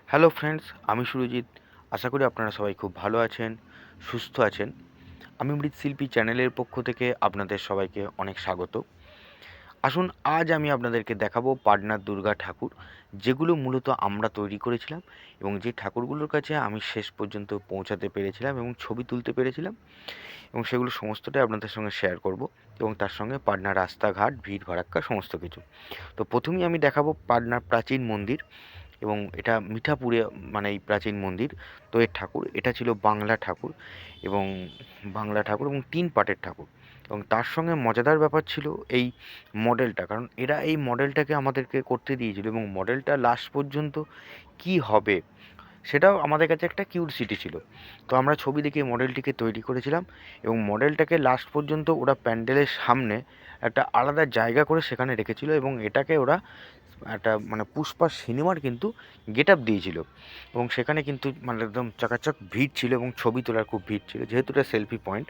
Hello friends, আমি সুরজিৎ। আশা করি আপনারা সবাই খুব ভালো আছেন, সুস্থ আছেন। আমি মৃৎশিল্পী চ্যানেলের পক্ষ থেকে আপনাদের সবাইকে অনেক স্বাগত। আসুন, আজ আমি আপনাদেরকে দেখাবো পাটনার দুর্গা ঠাকুর, যেগুলো মূলত আমরা তৈরি করেছিলাম এবং যে ঠাকুরগুলোর কাছে আমি শেষ পর্যন্ত পৌঁছাতে পেরেছিলাম এবং ছবি তুলতে পেরেছিলাম, এবং সেগুলো সমস্তটাই আপনাদের সঙ্গে শেয়ার করব, এবং তার সঙ্গে পাটনার রাস্তাঘাট, ভিড় ভাড়াক্কা সমস্ত কিছু। তো প্রথমেই আমি দেখাবো পাটনার প্রাচীন মন্দির, এবং এটা মিঠাপুরে, মানে এই প্রাচীন মন্দির। তো এর ঠাকুর, এটা ছিল বাংলা ঠাকুর, এবং বাংলা ঠাকুর এবং 3 পাটের ঠাকুর। এবং তার সঙ্গে মজাদার ব্যাপার ছিল এই মডেলটা, কারণ এরা এই মডেলটাকে আমাদেরকে করতে দিয়েছিল, এবং মডেলটা লাস্ট পর্যন্ত কি হবে সেটাও আমাদের কাছে একটা কিউরিসিটি ছিল। তো আমরা ছবি দেখে মডেলটিকে তৈরি করেছিলাম, এবং মডেলটাকে লাস্ট পর্যন্ত ওরা প্যান্ডেলের সামনে একটা আলাদা জায়গা করে সেখানে রেখেছিল, এবং এটাকে ওরা একটা মানে পুষ্পা সিনেমার কিন্তু গেট আপ দিয়েছিল। এবং সেখানে কিন্তু মানে একদম চাকাচাক ভিড় ছিল, এবং ছবি তোলার খুব ভিড় ছিল, যেহেতু এটা সেলফি পয়েন্ট।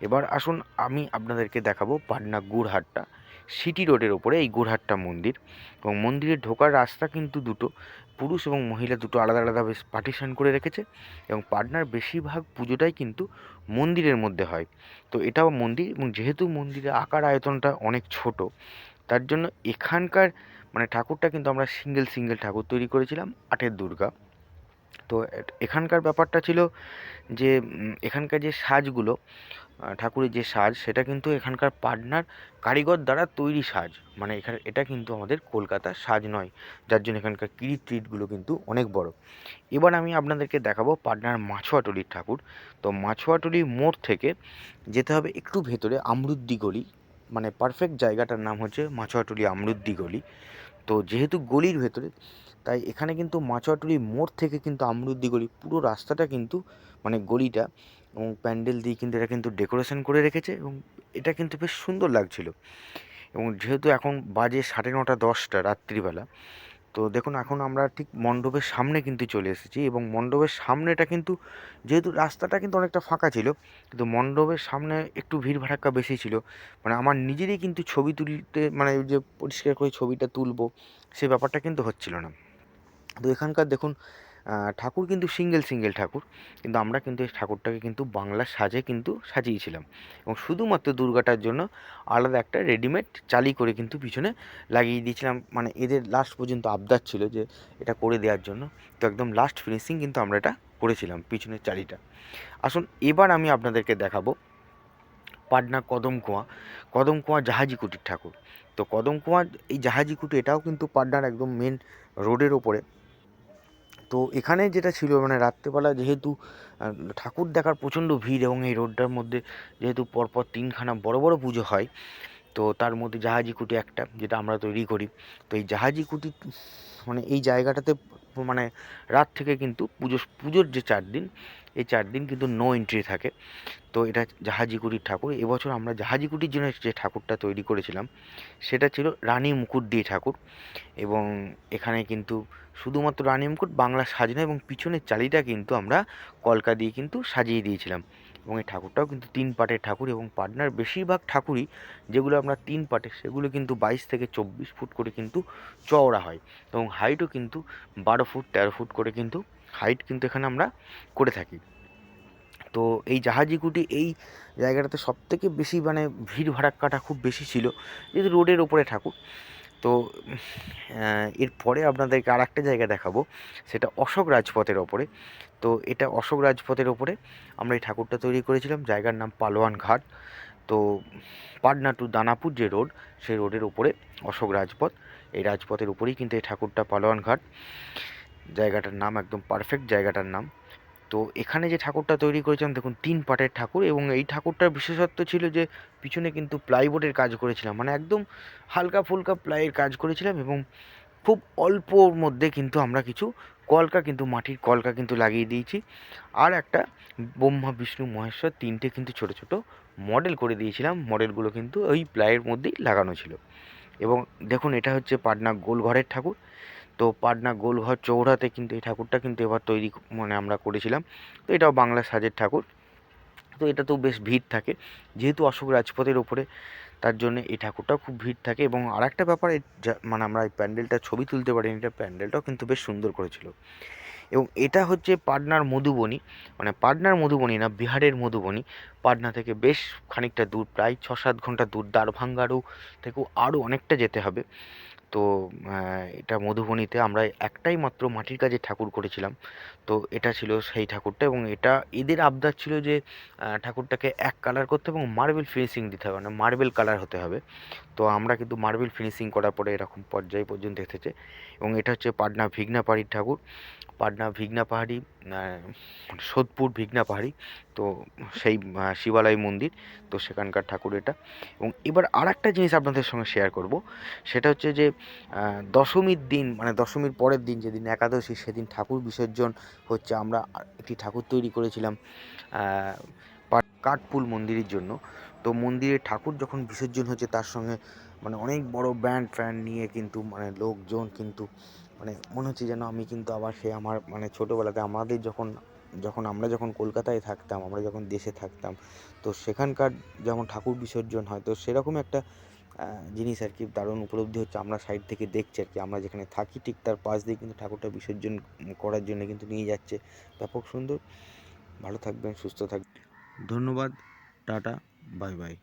এবার আসুন, আমি আপনাদেরকে দেখাবো পাটনা গুড়হাটটা, সিটি রোডের ওপরে এই গুড়হাটটা মন্দির। এবং মন্দিরে ঢোকার রাস্তা কিন্তু দুটো, পুরুষ এবং মহিলা দুটো আলাদা আলাদা বেশ পার্টিশন করে রেখেছে। এবং পাটনার বেশিরভাগ পুজোটাই কিন্তু মন্দিরের মধ্যে হয়। তো এটাও মন্দির, এবং যেহেতু মন্দিরের আকার আয়তনটা অনেক ছোট, তার জন্য এখানকার মানে ঠাকুরটা কিন্তু আমরা সিঙ্গেল সিঙ্গেল ঠাকুর তৈরি করেছিলাম, আটের দুর্গা। তো এখানকার ব্যাপারটা ছিল যে এখানকার যে সাজগুলো, ঠাকুরের যে সাজ, সেটা কিন্তু এখানকার পাটনার কারিগর দ্বারা তৈরি সাজ। মানে এখানে এটা কিন্তু আমাদের কলকাতার সাজ নয়, যার জন্য এখানকার কিরিট টিরিটগুলো কিন্তু অনেক বড়। এবার আমি আপনাদেরকে দেখাবো পাটনার মাছোয়াটুলির ঠাকুর। তো মাছোয়াটুলি মোড় থেকে যেতে হবে একটু ভেতরে, আমরুদ্দি গলি, মানে পারফেক্ট জায়গাটার নাম হচ্ছে মাছোয়াটুলি আমরুদ্দি গলি। তো যেহেতু গলির ভেতরে, তাই এখানে কিন্তু মাছোয়াটুলি মোড় থেকে কিন্তু আমরুদ্দি গলি পুরো রাস্তাটা কিন্তু, মানে গলিটা এবং প্যান্ডেল দিয়ে কিন্তু এটা কিন্তু ডেকোরেশন করে রেখেছে, এবং এটা কিন্তু বেশ সুন্দর লাগছিল। এবং যেহেতু এখন বাজে 9:30-10টা রাত্রিবেলা, তো দেখুন এখন আমরা ঠিক মণ্ডপের সামনে কিন্তু চলে এসেছি, এবং মণ্ডপের সামনেটা কিন্তু, যেহেতু রাস্তাটা কিন্তু অনেকটা ফাঁকা ছিল, কিন্তু মণ্ডপের সামনে একটু ভিড় ভাড়াক্কা বেশি ছিল। মানে আমার নিজেরই কিন্তু ছবি তুলতে, মানে ওই যে পরিষ্কার করে ছবিটা তুলবো, সে ব্যাপারটা কিন্তু হচ্ছিল না। তো এখানকার দেখুন, ঠাকুর কিন্তু সিঙ্গেল সিঙ্গেল ঠাকুর, কিন্তু আমরা কিন্তু এই ঠাকুরটাকে কিন্তু বাংলা সাজে কিন্তু সাজিয়েছিলাম, এবং শুধুমাত্র দুর্গাটার জন্য আলাদা একটা রেডিমেড চালি করে কিন্তু পিছনে লাগিয়ে দিয়েছিলাম। মানে এদের লাস্ট পর্যন্ত আবদার ছিল যে এটা করে দেওয়ার জন্য, তো একদম লাস্ট ফিনিশিং কিন্তু আমরা এটা করেছিলাম পিছনের চালিটা। আসুন, এবার আমি আপনাদেরকে দেখাবো পাটনা কদমকুয়া, কদমকুয়া জাহাজি কুটির ঠাকুর। তো কদমকুয়া এই জাহাজি কুটি, এটাও কিন্তু পাটনার একদম মেন রোডের ওপরে। তো এখানে যেটা ছিল, মানে রাত্রেবেলা যেহেতু ঠাকুর দেখার প্রচণ্ড ভিড়, এবং এই রোডটার মধ্যে যেহেতু পরপর 3খানা বড় বড় পুজো হয়, তো তার মধ্যে জাহাজি কুটি একটা, যেটা আমরা তৈরি করি। তো এই জাহাজি কুটি, মানে এই জায়গাটাতে মানে রাত থেকে কিন্তু পুজোর যে 4 দিন, এই 4 দিন কিন্তু নো এন্ট্রি থাকে। তো এটা জাহাজি কুটির ঠাকুর। এবছর আমরা জাহাজি কুটির জন্য যে ঠাকুরটা তৈরি করেছিলাম, সেটা ছিল রানী মুকুট দিয়ে ঠাকুর। এবং এখানে কিন্তু শুধুমাত্র রানী মুকুট, বাংলা সাজ নয়, এবং পিছনের চালিটা কিন্তু আমরা কলকা দিয়ে কিন্তু সাজিয়ে দিয়েছিলাম। এবং এই ঠাকুরটাও কিন্তু 3 পাটের ঠাকুর, এবং পাটনার বেশিরভাগ ঠাকুরই যেগুলো আমরা 3 পাটের, সেগুলো কিন্তু 22 থেকে 24 ফুট করে কিন্তু চওড়া হয়, এবং হাইটও কিন্তু 12 ফুট 13 ফুট করে কিন্তু হাইট কিন্তু এখানে আমরা করে থাকি। তো এই জাহাজি কুটি এই জায়গাটাতে সবথেকে বেশি মানে ভিড় ভাড়াক্কাটা খুব বেশি ছিল, যেহেতু রোডের ওপরে ঠাকুর। তো এরপরে আপনাদেরকে আর একটা জায়গা দেখাবো, সেটা অশোক রাজপথের ওপরে। তো এটা অশোক রাজপথের ওপরে আমরা এই ঠাকুরটা তৈরি করেছিলাম, জায়গার নাম পালোয়ান ঘাট। তো পাটনা টু দানাপুর যে রোড, সেই রোডের উপরে অশোক রাজপথ, এই রাজপথের উপরেই কিন্তু এই ঠাকুরটা, পালোয়ান ঘাট জায়গাটার নাম, একদম পারফেক্ট জায়গাটার নাম। তো এখানে যে ঠাকুরটা তৈরি করেছিলাম, দেখুন 3 পাটের ঠাকুর, এবং এই ঠাকুরটার বিশেষত্ব ছিল যে পিছনে কিন্তু প্লাইবোর্ডের কাজ করেছিলাম, মানে একদম হালকা ফুলকা প্লাইয়ের কাজ করেছিলাম, এবং খুব অল্পর মধ্যে কিন্তু আমরা কিছু কলকা, কিন্তু মাটির কলকা কিন্তু লাগিয়ে দিয়েছি। আর একটা ব্রহ্মা বিষ্ণু মহেশ্বর 3টে কিন্তু ছোট ছোট মডেল করে দিয়েছিলাম, মডেলগুলো কিন্তু ওই প্লাইয়ের মধ্যেই লাগানো ছিল। এবং দেখুন, এটা হচ্ছে পাটনা গোলঘরের ঠাকুর। তো পাটনা গোলঘর চৌরাতে কিন্তু এই ঠাকুরটা কিন্তু এবার তৈরি, মানে আমরা করেছিলাম। তো এটাও বাংলা সাজের ঠাকুর। তো এটাতেও বেশ ভিড় থাকে, যেহেতু অশোক রাজপথের ওপরে, তার জন্য এই ঠাকুরটাও খুব ভিড় থাকে। এবং আরেকটা ব্যাপার, মানে আমরা এই প্যান্ডেলটা ছবি তুলতে পারিনি, এটা প্যান্ডেলটাও কিন্তু বেশ সুন্দর করেছিল। এবং এটা হচ্ছে পাটনার মধুবনী, মানে পাটনার মধুবনী না, বিহারের মধুবনী। পাটনা থেকে বেশ খানিকটা দূর, প্রায় 6-7 ঘন্টা দূর, দারভাঙ্গারও থেকেও আরও অনেকটা যেতে হবে। তো এটা মধুবনীতে আমরা একটাই মাত্র মাটির কাজের ঠাকুর করেছিলাম। তো এটা ছিল সেই ঠাকুরটা, এবং এটা এদের আবদার ছিল যে ঠাকুরটাকে এক কালার করতে এবং মার্বেল ফিনিশিং দিতে হবে, মানে মার্বেল কালার হতে হবে। তো আমরা কিন্তু মার্বেল ফিনিশিং করার পরে এরকম পর্যায় পর্যন্ত এসেছে। এবং এটা হচ্ছে পাটনা ভিগনা পাহাড়ির ঠাকুর, পাটনা ভিগনা পাহাড়ি, সোদপুর ভিগনা পাহাড়ি। তো সেই শিবালয় মন্দির, তো সেখানকার ঠাকুর এটা। এবং এবার আর একটা জিনিস আপনাদের সঙ্গে শেয়ার করব, সেটা হচ্ছে যে দশমীর দিন, মানে দশমীর পরের দিন যেদিন একাদশী, সেদিন ঠাকুর বিসর্জন হচ্ছে। আমরা একটি ঠাকুর তৈরি করেছিলাম কাঠপুল মন্দিরের জন্য। তো মন্দিরে ঠাকুর যখন বিসর্জন হচ্ছে, তার সঙ্গে মানে অনেক বড় ব্যান্ড ফ্যান্ড নিয়ে কিন্তু মানে লোকজন কিন্তু মানে মনে হচ্ছে যেন আমি কিন্তু আবার সে আমার মানে ছোটোবেলাতে আমাদের যখন কলকাতায় থাকতাম, আমরা যখন দেশে থাকতাম, তো সেখানকার যেমন ঠাকুর বিসর্জন হয়, তো সেরকম একটা জিনিস আর কি দারুণ উপলব্ধি হচ্ছে। আমরা সাইড থেকে দেখছি আর কি, আমরা যেখানে থাকি ঠিক তার পাশ দিয়ে কিন্তু ঠাকুরটা বিসর্জন করার জন্য কিন্তু নিয়ে যাচ্ছে। ব্যাপক সুন্দর। ভালো থাকবেন, সুস্থ থাকবেন। ধন্যবাদ। Tata, bye bye.